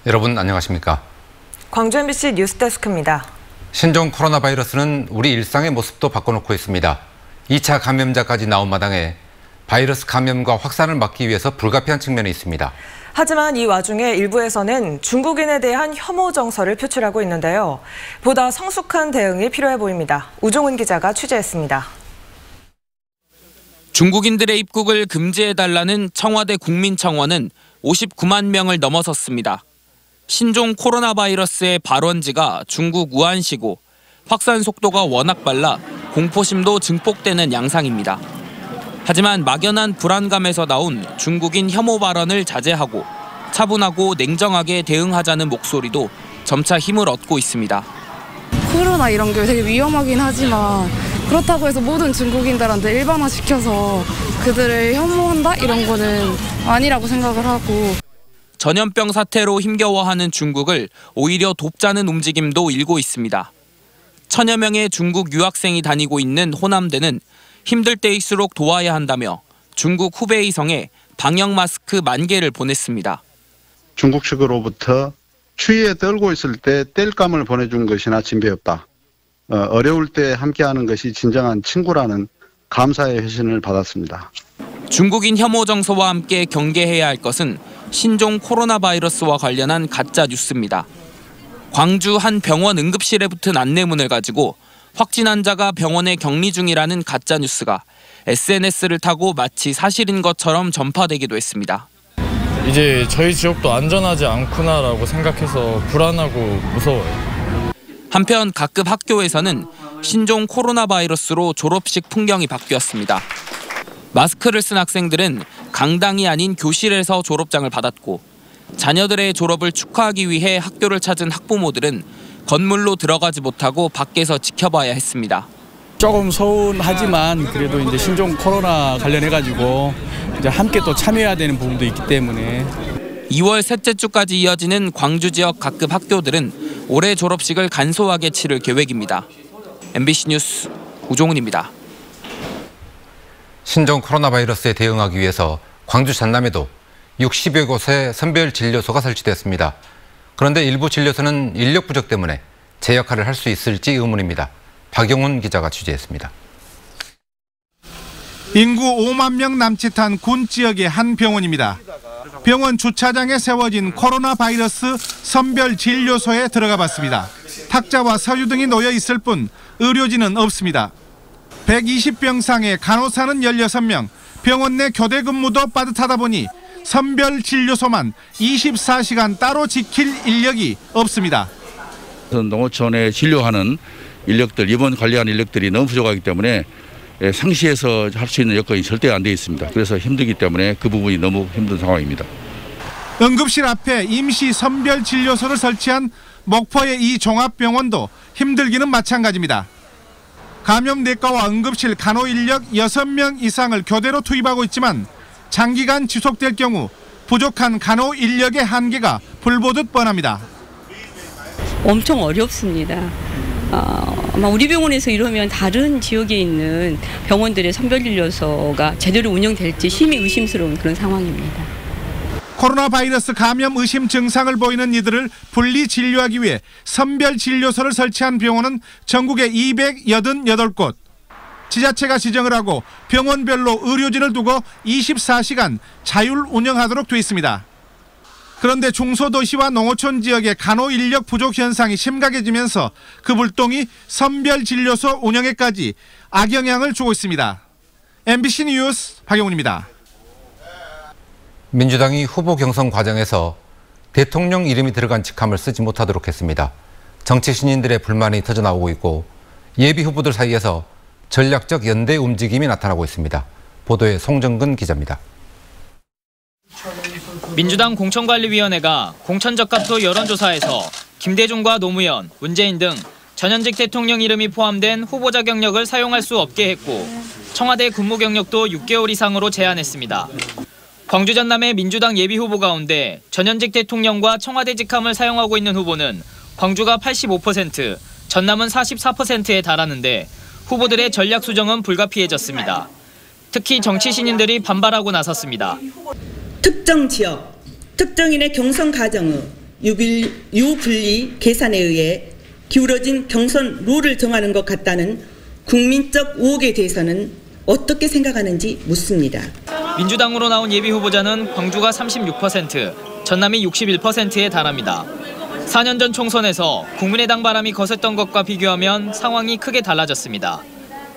여러분 안녕하십니까? 광주 MBC 뉴스데스크입니다. 신종 코로나 바이러스는 우리 일상의 모습도 바꿔놓고 있습니다. 2차 감염자까지 나온 마당에 바이러스 감염과 확산을 막기 위해서 불가피한 측면이 있습니다. 하지만 이 와중에 일부에서는 중국인에 대한 혐오 정서를 표출하고 있는데요. 보다 성숙한 대응이 필요해 보입니다. 우종은 기자가 취재했습니다. 중국인들의 입국을 금지해달라는 청와대 국민청원은 59만 명을 넘어섰습니다. 신종 코로나 바이러스의 발원지가 중국 우한시고 확산 속도가 워낙 빨라 공포심도 증폭되는 양상입니다. 하지만 막연한 불안감에서 나온 중국인 혐오 발언을 자제하고 차분하고 냉정하게 대응하자는 목소리도 점차 힘을 얻고 있습니다. 코로나 이런 게 되게 위험하긴 하지만 그렇다고 해서 모든 중국인들한테 일반화시켜서 그들을 혐오한다? 이런 거는 아니라고 생각을 하고. 전염병 사태로 힘겨워하는 중국을 오히려 돕자는 움직임도 일고 있습니다. 1000여 명의 중국 유학생이 다니고 있는 호남대는 힘들 때일수록 도와야 한다며 중국 후베이 성에 방역 마스크 10,000개를 보냈습니다. 중국 측으로부터 추위에 떨고 있을 때 땔감을 보내준 것이나 진배없다. 어려울 때 함께하는 것이 진정한 친구라는 감사의 회신을 받았습니다. 중국인 혐오 정서와 함께 경계해야 할 것은 신종 코로나 바이러스와 관련한 가짜 뉴스입니다. 광주 한 병원 응급실에 붙은 안내문을 가지고 확진 환자가 병원에 격리 중이라는 가짜 뉴스가 SNS를 타고 마치 사실인 것처럼 전파되기도 했습니다. 이제 저희 지역도 안전하지 않구나라고 생각해서 불안하고 무서워요. 한편 각급 학교에서는 신종 코로나 바이러스로 졸업식 풍경이 바뀌었습니다. 마스크를 쓴 학생들은 강당이 아닌 교실에서 졸업장을 받았고 자녀들의 졸업을 축하하기 위해 학교를 찾은 학부모들은 건물로 들어가지 못하고 밖에서 지켜봐야 했습니다. 조금 서운하지만 그래도 이제 신종 코로나 관련해가지고 이제 함께 또 참여해야 되는 부분도 있기 때문에 2월 셋째 주까지 이어지는 광주 지역 각급 학교들은 올해 졸업식을 간소하게 치를 계획입니다. MBC 뉴스 우종은입니다. 신종 코로나 바이러스에 대응하기 위해서 광주 전남에도 60여 곳의 선별진료소가 설치됐습니다. 그런데 일부 진료소는 인력 부족 때문에 제 역할을 할 수 있을지 의문입니다. 박영훈 기자가 취재했습니다. 인구 5만 명 남짓한 군 지역의 한 병원입니다. 병원 주차장에 세워진 코로나 바이러스 선별진료소에 들어가 봤습니다. 탁자와 서류 등이 놓여 있을 뿐 의료진은 없습니다. 120병상에 간호사는 16명, 병원 내 교대 근무도 빠듯하다 보니 선별진료소만 24시간 따로 지킬 인력이 없습니다. 농어촌에 진료하는 인력들, 입원 관리하는 인력들이 너무 부족하기 때문에 상시해서 할 수 있는 여건이 절대 안 돼 있습니다. 그래서 힘들기 때문에 그 부분이 너무 힘든 상황입니다. 응급실 앞에 임시 선별진료소를 설치한 목포의 이 종합병원도 힘들기는 마찬가지입니다. 감염내과와 응급실 간호 인력 6명 이상을 교대로 투입하고 있지만 장기간 지속될 경우 부족한 간호 인력의 한계가 불보듯 뻔합니다. 엄청 어렵습니다. 아마 우리 병원에서 이러면 다른 지역에 있는 병원들의 선별진료소가 제대로 운영될지 심히 의심스러운 그런 상황입니다. 코로나 바이러스 감염 의심 증상을 보이는 이들을 분리 진료하기 위해 선별진료소를 설치한 병원은 전국에 288곳. 지자체가 지정을 하고 병원별로 의료진을 두고 24시간 자율 운영하도록 돼 있습니다. 그런데 중소도시와 농어촌 지역의 간호 인력 부족 현상이 심각해지면서 그 불똥이 선별진료소 운영에까지 악영향을 주고 있습니다. MBC 뉴스 박영훈입니다. 민주당이 후보 경선 과정에서 대통령 이름이 들어간 직함을 쓰지 못하도록 했습니다. 정치 신인들의 불만이 터져나오고 있고 예비 후보들 사이에서 전략적 연대 움직임이 나타나고 있습니다. 보도에 송정근 기자입니다. 민주당 공천관리위원회가 공천적합도 여론조사에서 김대중과 노무현, 문재인 등 전현직 대통령 이름이 포함된 후보자 경력을 사용할 수 없게 했고 청와대 근무 경력도 6개월 이상으로 제한했습니다. 광주 전남의 민주당 예비후보 가운데 전현직 대통령과 청와대 직함을 사용하고 있는 후보는 광주가 85%, 전남은 44%에 달하는데 후보들의 전략 수정은 불가피해졌습니다. 특히 정치 신인들이 반발하고 나섰습니다. 특정 지역, 특정인의 경선 과정의 유불리 계산에 의해 기울어진 경선 룰을 정하는 것 같다는 국민적 의혹에 대해서는 어떻게 생각하는지 묻습니다. 민주당으로 나온 예비 후보자는 광주가 36%, 전남이 61%에 달합니다. 4년 전 총선에서 국민의당 바람이 거셌던 것과 비교하면 상황이 크게 달라졌습니다.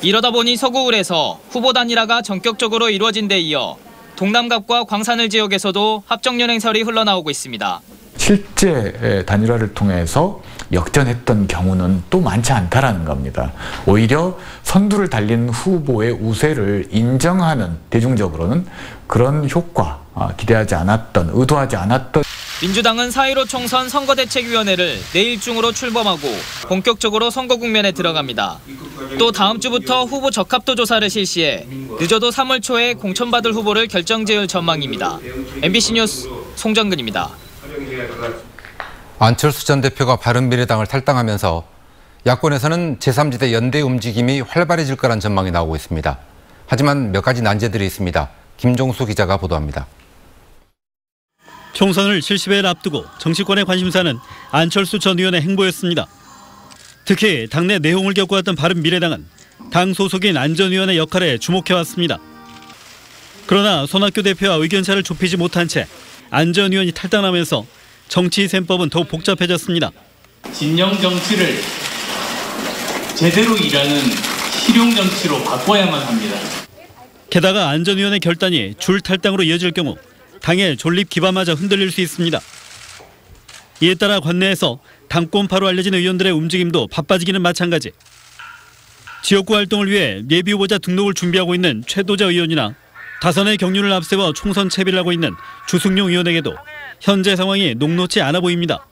이러다 보니 서구울에서 후보 단일화가 전격적으로 이루어진 데 이어 동남갑과 광산을 지역에서도 합정연 행설이 흘러나오고 있습니다. 실제 단일화를 통해서 역전했던 경우는 또 많지 않다라는 겁니다. 오히려 선두를 달린 후보의 우세를 인정하는 대중적으로는 그런 효과 기대하지 않았던, 의도하지 않았던. 민주당은 4.15 총선 선거대책위원회를 내일 중으로 출범하고 본격적으로 선거 국면에 들어갑니다. 또 다음 주부터 후보 적합도 조사를 실시해 늦어도 3월 초에 공천받을 후보를 결정지을 전망입니다. MBC 뉴스 송정근입니다. 안철수 전 대표가 바른미래당을 탈당하면서 야권에서는 제3지대 연대 움직임이 활발해질 거란 전망이 나오고 있습니다. 하지만 몇 가지 난제들이 있습니다. 김종수 기자가 보도합니다. 총선을 70일 앞두고 정치권의 관심사는 안철수 전 의원의 행보였습니다. 특히 당내 내홍을 겪어왔던 바른미래당은 당 소속인 안 전 의원의 역할에 주목해왔습니다. 그러나 손학규 대표와 의견차를 좁히지 못한 채 안 전 의원이 탈당하면서 정치 셈법은 더욱 복잡해졌습니다. 진영 정치를 제대로 일하는 실용 정치로 바꿔야만 합니다. 게다가 안 전 의원의 결단이 줄 탈당으로 이어질 경우 당의 존립 기반마저 흔들릴 수 있습니다. 이에 따라 관내에서 당권파로 알려진 의원들의 움직임도 바빠지기는 마찬가지. 지역구 활동을 위해 예비 후보자 등록을 준비하고 있는 최도자 의원이나 다선의 경륜을 앞세워 총선 채비를 하고 있는 주승용 의원에게도 현재 상황이 녹록지 않아 보입니다.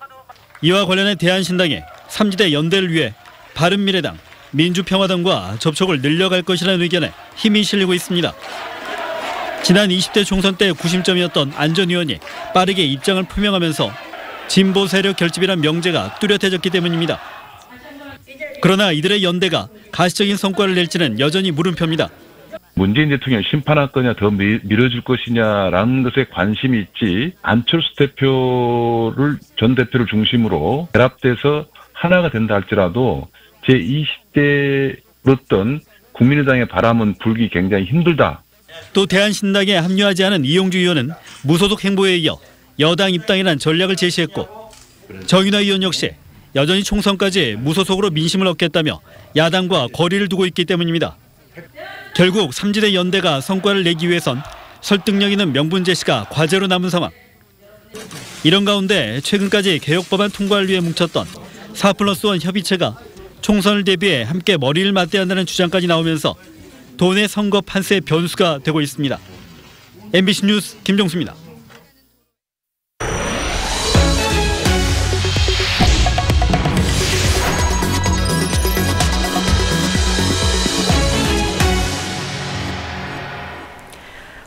이와 관련해 대한신당이 3지대 연대를 위해 바른미래당, 민주평화당과 접촉을 늘려갈 것이라는 의견에 힘이 실리고 있습니다. 지난 20대 총선 때 구심점이었던 안 전 의원이 빠르게 입장을 표명하면서 진보 세력 결집이란 명제가 뚜렷해졌기 때문입니다. 그러나 이들의 연대가 가시적인 성과를 낼지는 여전히 물음표입니다. 문재인 대통령 심판할 거냐 더 밀어줄 것이냐라는 것에 관심이 있지 안철수 전 대표를 중심으로 결합돼서 하나가 된다 할지라도 제20대였던 국민의당의 바람은 불기 굉장히 힘들다. 또 대한신당에 합류하지 않은 이용주 의원은 무소속 행보에 이어 여당 입당이란 전략을 제시했고 정인화 의원 역시 여전히 총선까지 무소속으로 민심을 얻겠다며 야당과 거리를 두고 있기 때문입니다. 결국 3지대 연대가 성과를 내기 위해선 설득력 있는 명분 제시가 과제로 남은 상황. 이런 가운데 최근까지 개혁법안 통과를 위해 뭉쳤던 4+1 협의체가 총선을 대비해 함께 머리를 맞대야 한다는 주장까지 나오면서 도내 선거 판세의 변수가 되고 있습니다. MBC 뉴스 김종수입니다.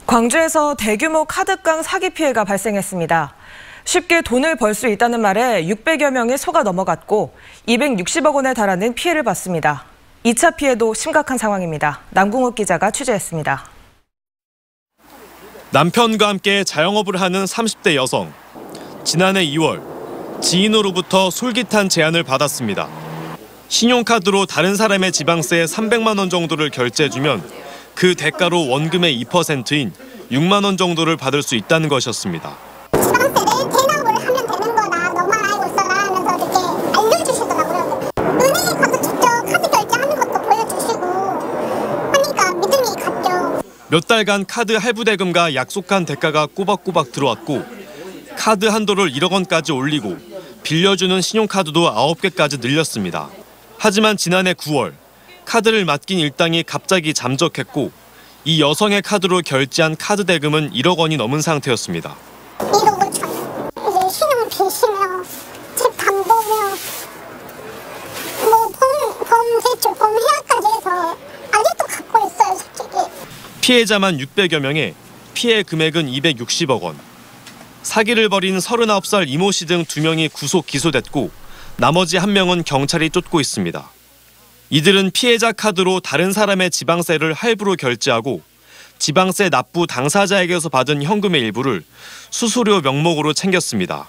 광주에서 대규모 카드깡 사기 피해가 발생했습니다. 쉽게 돈을 벌 수 있다는 말에 600여 명이 속아 넘어갔고 260억 원에 달하는 피해를 봤습니다. 2차 피해도 심각한 상황입니다. 남궁욱 기자가 취재했습니다. 남편과 함께 자영업을 하는 30대 여성. 지난해 2월 지인으로부터 솔깃한 제안을 받았습니다. 신용카드로 다른 사람의 지방세 300만 원 정도를 결제해주면 그 대가로 원금의 2%인 6만 원 정도를 받을 수 있다는 것이었습니다. 지방세를 대납을 하면 되는 거다. 너만 알고 있어라 하면서 이렇게 알려주시더라고요. 은행에 가서 직접 카드 결제하는 것도 보여주시고 하니까 믿음이 갔죠. 몇 달간 카드 할부 대금과 약속한 대가가 꼬박꼬박 들어왔고 카드 한도를 1억 원까지 올리고 빌려주는 신용카드도 9개까지 늘렸습니다. 하지만 지난해 9월 카드를 맡긴 일당이 갑자기 잠적했고 이 여성의 카드로 결제한 카드 대금은 1억 원이 넘은 상태였습니다. 1억 5천. 이제 신용 빚이며 집 담보며 대출 범회화까지 해서 아직도 갖고 있어요, 솔직히. 피해자만 600여 명에 피해 금액은 260억 원. 사기를 벌인 39살 이모 씨 등 2명이 구속 기소됐고 나머지 1명은 경찰이 쫓고 있습니다. 이들은 피해자 카드로 다른 사람의 지방세를 할부로 결제하고 지방세 납부 당사자에게서 받은 현금의 일부를 수수료 명목으로 챙겼습니다.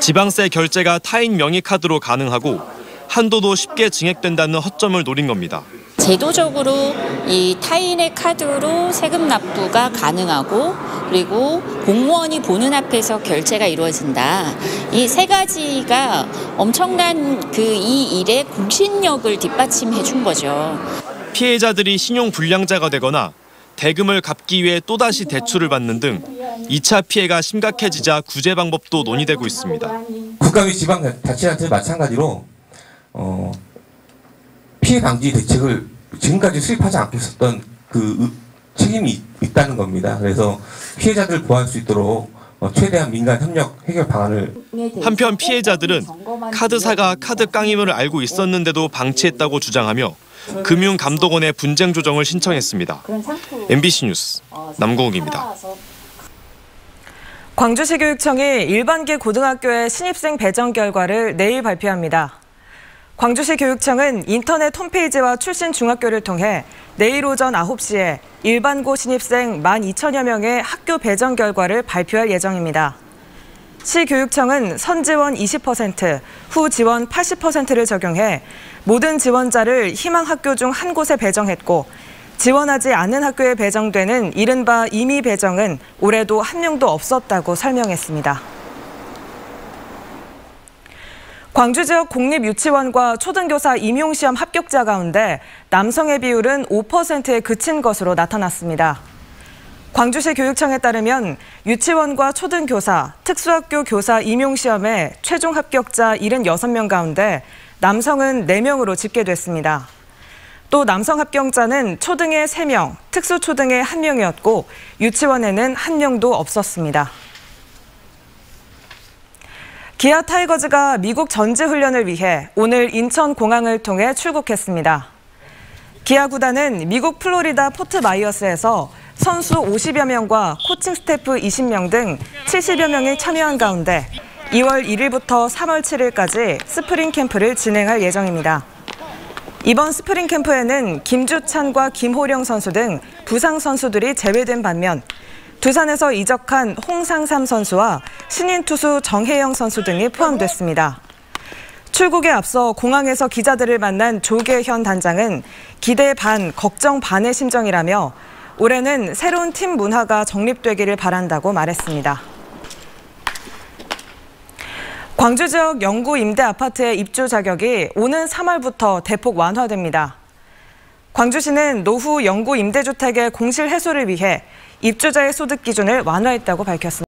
지방세 결제가 타인 명의 카드로 가능하고 한도도 쉽게 증액된다는 허점을 노린 겁니다. 제도적으로 이 타인의 카드로 세금 납부가 가능하고 그리고 공무원이 보는 앞에서 결제가 이루어진다. 이 세 가지가 엄청난 이 일의 공신력을 뒷받침해 준 거죠. 피해자들이 신용 불량자가 되거나 대금을 갚기 위해 또다시 대출을 받는 등 2차 피해가 심각해지자 구제 방법도 논의되고 있습니다. 국가 및 지방자치단체 마찬가지로 피해 방지 대책을 지금까지 수립하지 않고 있었던 그 책임이 있다는 겁니다. 그래서 피해자들 보호할 수 있도록 최대한 민간 협력 해결 방안을. 한편 피해자들은 카드사가 카드 깡임을 알고 있었는데도 방치했다고 주장하며 금융감독원에 분쟁 조정을 신청했습니다. MBC 뉴스 남고욱입니다. 광주시 교육청이 일반계 고등학교의 신입생 배정 결과를 내일 발표합니다. 광주시 교육청은 인터넷 홈페이지와 출신 중학교를 통해 내일 오전 9시에 일반고 신입생 12,000여 명의 학교 배정 결과를 발표할 예정입니다. 시 교육청은 선지원 20%, 후지원 80%를 적용해 모든 지원자를 희망 학교 중 한 곳에 배정했고 지원하지 않은 학교에 배정되는 이른바 임의 배정은 올해도 한 명도 없었다고 설명했습니다. 광주 지역 공립유치원과 초등교사 임용시험 합격자 가운데 남성의 비율은 5%에 그친 것으로 나타났습니다. 광주시 교육청에 따르면 유치원과 초등교사, 특수학교 교사 임용시험의 최종 합격자 76명 가운데 남성은 4명으로 집계됐습니다. 또 남성 합격자는 초등에 3명, 특수초등에 1명이었고 유치원에는 1명도 없었습니다. 기아 타이거즈가 미국 전지훈련을 위해 오늘 인천공항을 통해 출국했습니다. 기아 구단은 미국 플로리다 포트 마이어스에서 선수 50여 명과 코칭 스태프 20명 등 70여 명이 참여한 가운데 2월 1일부터 3월 7일까지 스프링 캠프를 진행할 예정입니다. 이번 스프링 캠프에는 김주찬과 김호령 선수 등 부상 선수들이 제외된 반면 두산에서 이적한 홍상삼 선수와 신인 투수 정혜영 선수 등이 포함됐습니다. 출국에 앞서 공항에서 기자들을 만난 조계현 단장은 기대 반, 걱정 반의 심정이라며 올해는 새로운 팀 문화가 정립되기를 바란다고 말했습니다. 광주 지역 영구 임대 아파트의 입주 자격이 오는 3월부터 대폭 완화됩니다. 광주시는 노후 영구 임대주택의 공실 해소를 위해 입주자의 소득 기준을 완화했다고 밝혔습니다.